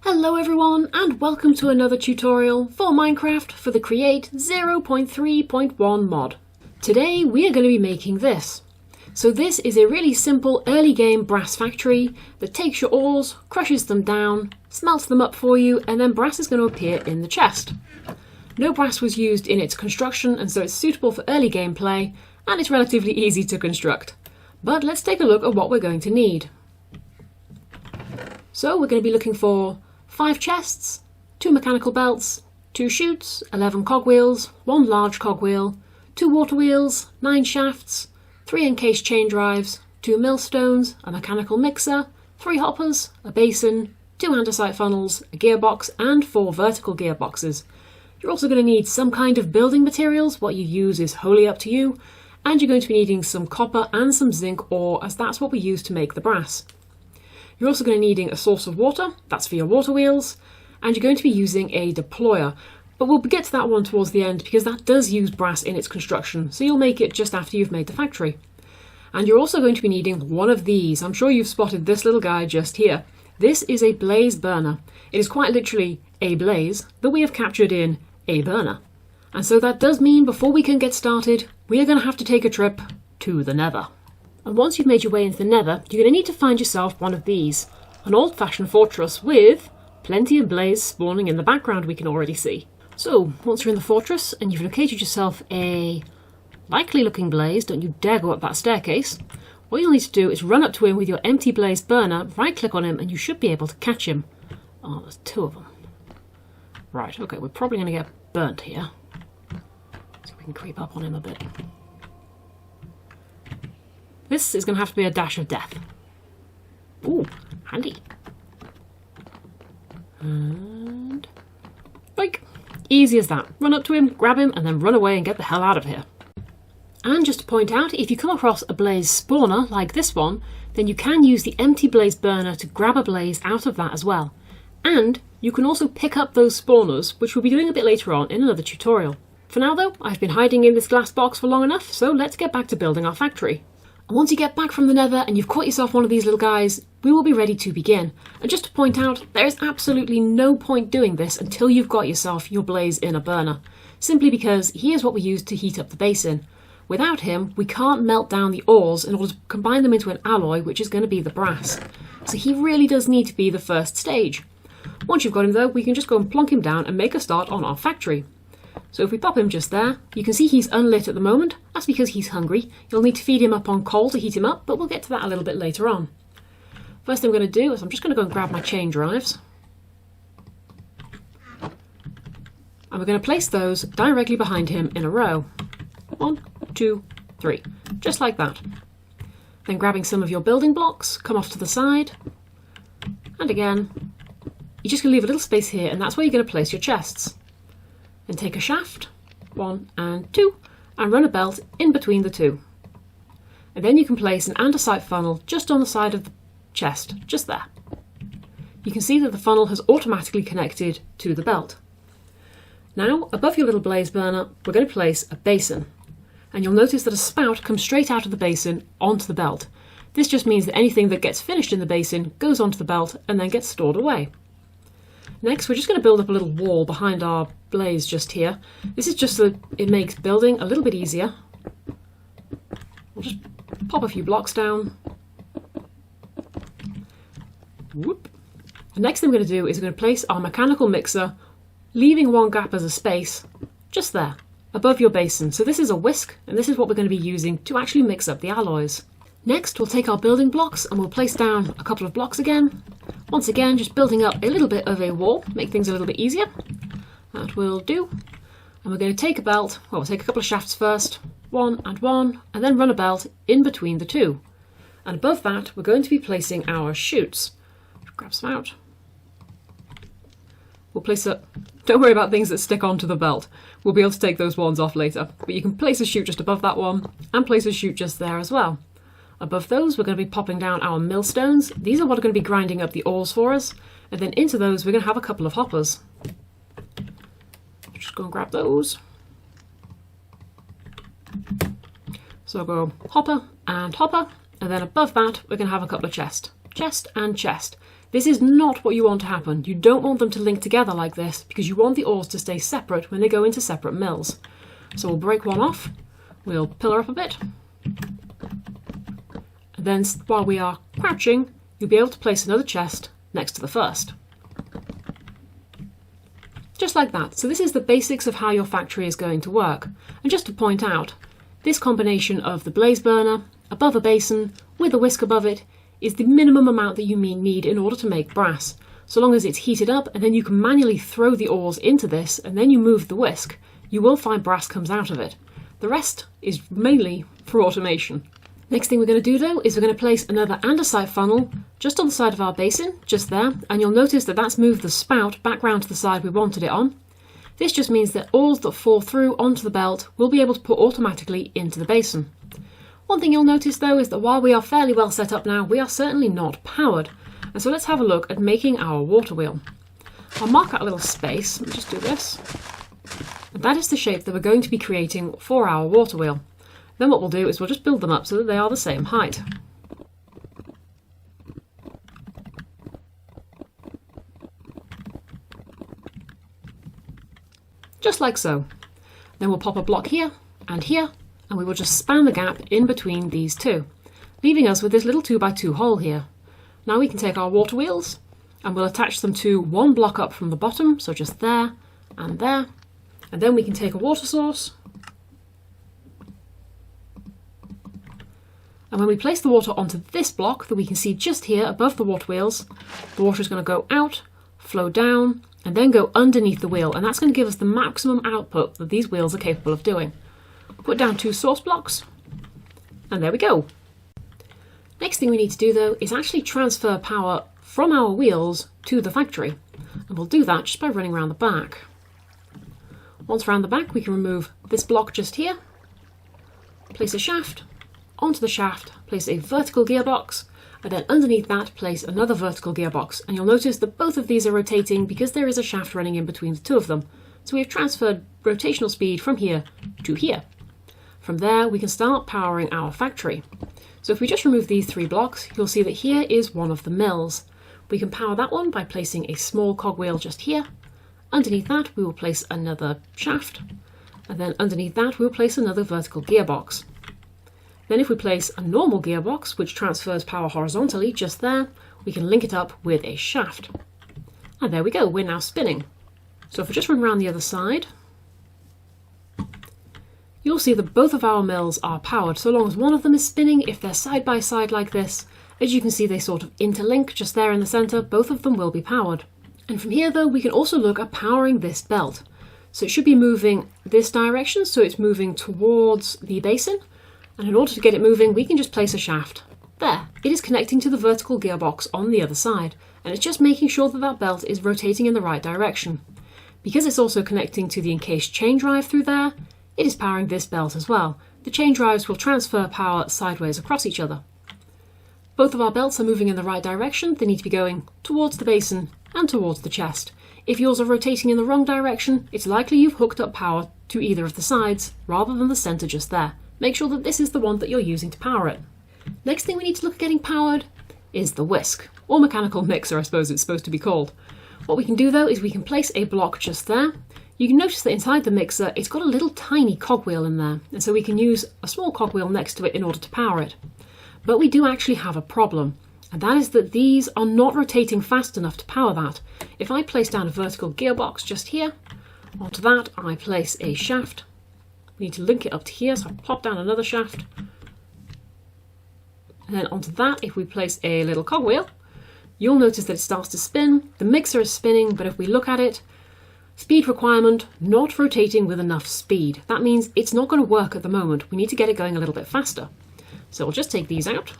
Hello everyone and welcome to another tutorial for Minecraft for the Create 0.3.1 mod. Today we are going to be making this. So this is a really simple early game brass factory that takes your ores, crushes them down, smelts them up for you, and then brass is going to appear in the chest. No brass was used in its construction, and so it's suitable for early gameplay and it's relatively easy to construct. But let's take a look at what we're going to need. So we're going to be looking for 5 chests, 2 mechanical belts, 2 chutes, 11 cogwheels, 1 large cogwheel, 2 water wheels, 9 shafts, 3 encased chain drives, 2 millstones, a mechanical mixer, 3 hoppers, a basin, 2 andesite funnels, a gearbox and 4 vertical gearboxes. You're also going to need some kind of building materials. What you use is wholly up to you, and you're going to be needing some copper and some zinc ore, as that's what we use to make the brass. You're also going to be needing a source of water, that's for your water wheels, and you're going to be using a deployer. But we'll get to that one towards the end because that does use brass in its construction, so you'll make it just after you've made the factory. And you're also going to be needing one of these. I'm sure you've spotted this little guy just here. This is a blaze burner. It is quite literally a blaze that we have captured in a burner. And so that does mean before we can get started, we are going to have to take a trip to the nether. And once you've made your way into the nether, you're going to need to find yourself one of these. An old-fashioned fortress with plenty of blaze spawning in the background we can already see. So, once you're in the fortress and you've located yourself a likely looking blaze, don't you dare go up that staircase. What you'll need to do is run up to him with your empty blaze burner, right click on him and you should be able to catch him. Oh, there's 2 of them. Right, okay, we're probably going to get burnt here. So we can creep up on him a bit. This is going to have to be a dash of death. Ooh, handy. And like, easy as that. Run up to him, grab him, and then run away and get the hell out of here. And just to point out, if you come across a blaze spawner like this one, then you can use the empty blaze burner to grab a blaze out of that as well. And you can also pick up those spawners, which we'll be doing a bit later on in another tutorial. For now though, I've been hiding in this glass box for long enough, so let's get back to building our factory. And once you get back from the nether and you've caught yourself one of these little guys, we will be ready to begin. And just to point out, there is absolutely no point doing this until you've got yourself your blaze in a burner. Simply because he is what we use to heat up the basin. Without him, we can't melt down the ores in order to combine them into an alloy, which is going to be the brass. So he really does need to be the first stage. Once you've got him though, we can just go and plonk him down and make a start on our factory. So if we pop him just there, you can see he's unlit at the moment. That's because he's hungry. You'll need to feed him up on coal to heat him up, but we'll get to that a little bit later on. First thing I'm going to do is I'm just going to go and grab my chain drives. And we're going to place those directly behind him in a row. 1, 2, 3. Just like that. Then grabbing some of your building blocks, come off to the side. And again, you're just going to leave a little space here, and that's where you're going to place your chests. Then take a shaft, 1 and 2, and run a belt in between the 2. And then you can place an andesite funnel just on the side of the chest, just there. You can see that the funnel has automatically connected to the belt. Now, above your little blaze burner, we're going to place a basin. And you'll notice that a spout comes straight out of the basin onto the belt. This just means that anything that gets finished in the basin goes onto the belt and then gets stored away. Next, we're just going to build up a little wall behind our blaze just here. This is just so it makes building a little bit easier. We'll just pop a few blocks down. Whoop. The next thing we're going to do is we're going to place our mechanical mixer, leaving 1 gap as a space, just there, above your basin. So this is a whisk, and this is what we're going to be using to actually mix up the alloys. Next, we'll take our building blocks and we'll place down a couple of blocks again. Once again, just building up a little bit of a wall, make things a little bit easier. That will do. And we're going to take a belt, well, we'll take a couple of shafts first, 1 and 1, and then run a belt in between the 2. And above that, we're going to be placing our chutes. Grab some out. We'll place a, don't worry about things that stick onto the belt. We'll be able to take those ones off later. But you can place a chute just above that one, and place a chute just there as well. Above those, we're going to be popping down our millstones. These are what are going to be grinding up the ores for us. And then into those, we're going to have a couple of hoppers. Just go and grab those. So I'll go hopper, and then above that, we're going to have a couple of chest and chest. This is not what you want to happen. You don't want them to link together like this because you want the ores to stay separate when they go into separate mills. So we'll break one off, we'll pillar up a bit, and then while we are crouching, you'll be able to place another chest next to the first. Just like that. So this is the basics of how your factory is going to work. And just to point out, this combination of the blaze burner, above a basin, with a whisk above it, is the minimum amount that you need in order to make brass. So long as it's heated up and then you can manually throw the ores into this and then you move the whisk, you will find brass comes out of it. The rest is mainly for automation. Next thing we're going to do though is we're going to place another andesite funnel just on the side of our basin, just there, and you'll notice that that's moved the spout back round to the side we wanted it on. This just means that ores that fall through onto the belt will be able to put automatically into the basin. One thing you'll notice though is that while we are fairly well set up now, we are certainly not powered. And so let's have a look at making our water wheel. I'll mark out a little space, let me just do this. And that is the shape that we're going to be creating for our water wheel. Then what we'll do is we'll just build them up so that they are the same height. Just like so. Then we'll pop a block here, and we will just span the gap in between these two, leaving us with this little 2x2 hole here. Now we can take our water wheels and we'll attach them to one block up from the bottom, so just there and there. And then we can take a water source, and when we place the water onto this block that we can see just here above the water wheels, the water is going to go out, flow down, and then go underneath the wheel, and that's going to give us the maximum output that these wheels are capable of doing. Put down 2 source blocks, and there we go. Next thing we need to do though is actually transfer power from our wheels to the factory, and we'll do that just by running around the back. Once around the back we can remove this block just here, place a shaft, onto the shaft place a vertical gearbox, and then underneath that place another vertical gearbox, and you'll notice that both of these are rotating because there is a shaft running in between the two of them. So we have transferred rotational speed from here to here. From there we can start powering our factory. So if we just remove these 3 blocks, you'll see that here is one of the mills. We can power that one by placing a small cogwheel just here. Underneath that we will place another shaft, and then underneath that we'll place another vertical gearbox. Then if we place a normal gearbox, which transfers power horizontally just there, we can link it up with a shaft. And there we go, we're now spinning. So if we just run around the other side, you'll see that both of our mills are powered, so long as one of them is spinning. If they're side by side like this, as you can see they sort of interlink just there in the centre, both of them will be powered. And from here though, we can also look at powering this belt. So it should be moving this direction, so it's moving towards the basin. And in order to get it moving, we can just place a shaft. There, it is connecting to the vertical gearbox on the other side, and it's just making sure that that belt is rotating in the right direction. Because it's also connecting to the encased chain drive through there, it is powering this belt as well. The chain drives will transfer power sideways across each other. Both of our belts are moving in the right direction. They need to be going towards the basin and towards the chest. If yours are rotating in the wrong direction, it's likely you've hooked up power to either of the sides rather than the centre just there. Make sure that this is the one that you're using to power it. Next thing we need to look at getting powered is the whisk, or mechanical mixer I suppose it's supposed to be called. What we can do though is we can place a block just there. You can notice that inside the mixer it's got a little tiny cogwheel in there, and so we can use a small cogwheel next to it in order to power it. But we do actually have a problem, and that is that these are not rotating fast enough to power that. If I place down a vertical gearbox just here, onto that I place a shaft. We need to link it up to here, so I pop down another shaft. And then onto that, if we place a little cogwheel, you'll notice that it starts to spin. The mixer is spinning, but if we look at it, speed requirement, not rotating with enough speed. That means it's not going to work at the moment. We need to get it going a little bit faster. So we'll just take these out.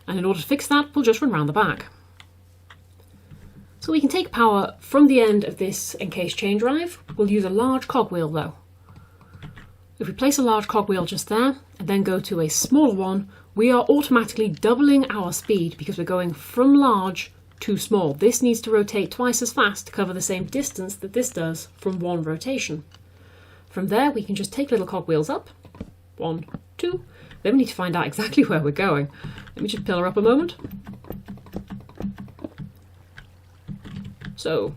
And in order to fix that, we'll just run around the back. So we can take power from the end of this encased chain drive. We'll use a large cogwheel though. If we place a large cogwheel just there, and then go to a smaller one, we are automatically doubling our speed because we're going from large to small. This needs to rotate twice as fast to cover the same distance that this does from one rotation. From there, we can just take little cogwheels up. 1, 2. Then we need to find out exactly where we're going. Let me just pillar up a moment. So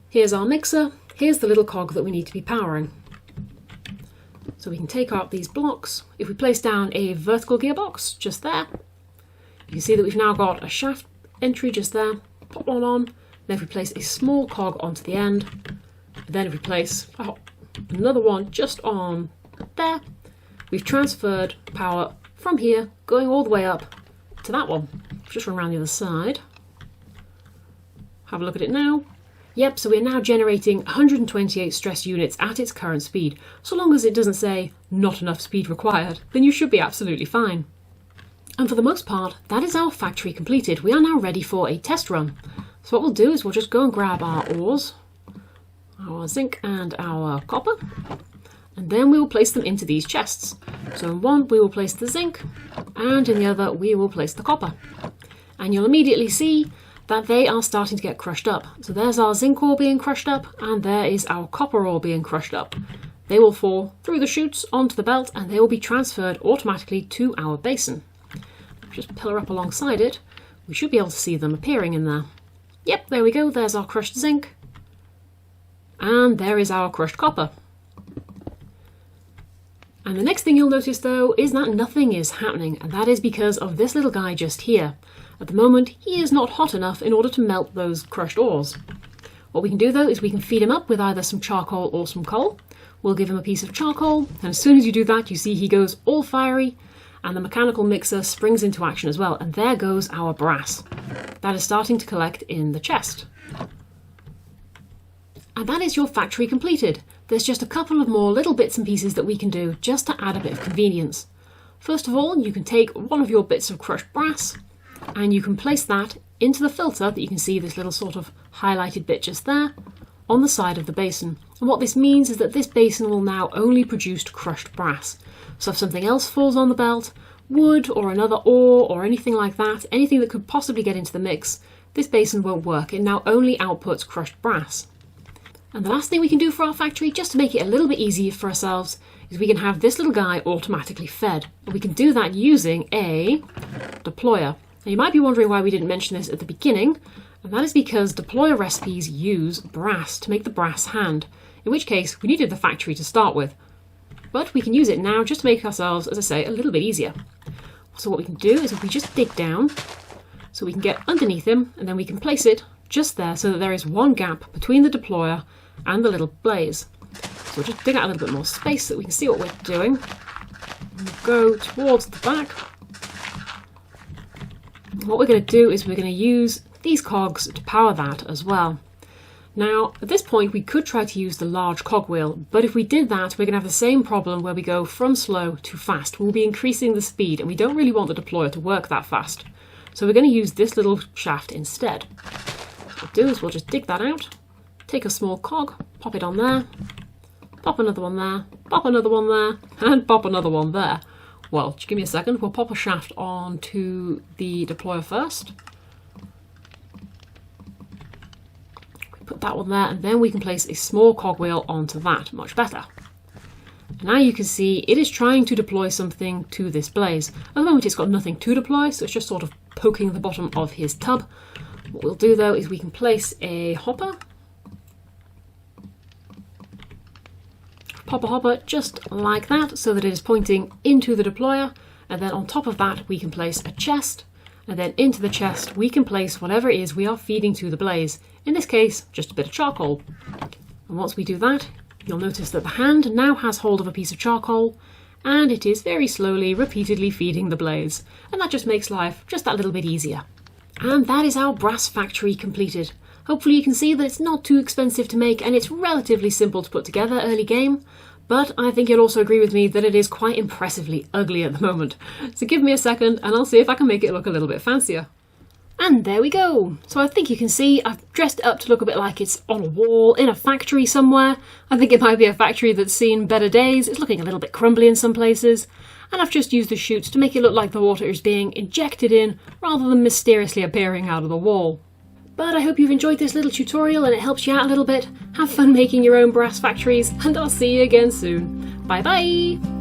here's our mixer, here's the little cog that we need to be powering. So we can take out these blocks. If we place down a vertical gearbox just there, you can see that we've now got a shaft entry just there. Pop one on, then if we place a small cog onto the end, and then if we place another one just on there, we've transferred power from here, going all the way up to that one. Just run around the other side. Have a look at it now. Yep, so we're now generating 128 stress units at its current speed. So long as it doesn't say not enough speed required, then you should be absolutely fine. And for the most part, that is our factory completed. We are now ready for a test run. So what we'll do is we'll just go and grab our ores, our zinc and our copper, and then we will place them into these chests. So in one we will place the zinc, and in the other we will place the copper. And you'll immediately see that they are starting to get crushed up. So there's our zinc ore being crushed up, and there is our copper ore being crushed up. They will fall through the chutes onto the belt, and they will be transferred automatically to our basin. Just pillar up alongside it, we should be able to see them appearing in there. Yep, there we go, there's our crushed zinc. And there is our crushed copper. And the next thing you'll notice though is that nothing is happening, and that is because of this little guy just here. At the moment, he is not hot enough in order to melt those crushed ores. What we can do though is we can feed him up with either some charcoal or some coal. We'll give him a piece of charcoal, and as soon as you do that, you see he goes all fiery, and the mechanical mixer springs into action as well, and there goes our brass. That is starting to collect in the chest. And that is your factory completed. There's just a couple of more little bits and pieces that we can do just to add a bit of convenience. First of all, you can take one of your bits of crushed brass, and you can place that into the filter that you can see this little sort of highlighted bit just there on the side of the basin. And what this means is that this basin will now only produce crushed brass. So if something else falls on the belt, wood or another ore or anything like that, anything that could possibly get into the mix, this basin won't work. It now only outputs crushed brass. And the last thing we can do for our factory, just to make it a little bit easier for ourselves, is we can have this little guy automatically fed. And we can do that using a deployer. Now you might be wondering why we didn't mention this at the beginning, and that is because deployer recipes use brass to make the brass hand, in which case we needed the factory to start with. But we can use it now just to make ourselves, as I say, a little bit easier. So what we can do is if we just dig down, so we can get underneath him, and then we can place it just there so that there is one gap between the deployer and the little blaze. So we'll just dig out a little bit more space so that we can see what we're doing. We'll go towards the back. What we're going to do is we're going to use these cogs to power that as well. Now, at this point, we could try to use the large cogwheel, but if we did that, we're going to have the same problem where we go from slow to fast. We'll be increasing the speed, and we don't really want the deployer to work that fast. So we're going to use this little shaft instead. What we'll do is we'll just dig that out, take a small cog, pop it on there, pop another one there, pop another one there, and pop another one there. Well, just give me a second, we'll pop a shaft onto the deployer first. Put that one there, and then we can place a small cogwheel onto that. Much better. And now you can see it is trying to deploy something to this blaze. At the moment it's got nothing to deploy, so it's just sort of poking the bottom of his tub. What we'll do though is we can place a hopper. Pop a hopper just like that so that it is pointing into the deployer, and then on top of that we can place a chest, and then into the chest we can place whatever it is we are feeding to the blaze. In this case, just a bit of charcoal. And once we do that, you'll notice that the hand now has hold of a piece of charcoal, and it is very slowly, repeatedly feeding the blaze. And that just makes life just that little bit easier. And that is our brass factory completed. Hopefully you can see that it's not too expensive to make, and it's relatively simple to put together early game. But I think you'll also agree with me that it is quite impressively ugly at the moment. So give me a second and I'll see if I can make it look a little bit fancier. And there we go. So I think you can see I've dressed it up to look a bit like it's on a wall in a factory somewhere. I think it might be a factory that's seen better days. It's looking a little bit crumbly in some places. And I've just used the chutes to make it look like the water is being injected in rather than mysteriously appearing out of the wall. But I hope you've enjoyed this little tutorial and it helps you out a little bit. Have fun making your own brass factories, and I'll see you again soon. Bye bye!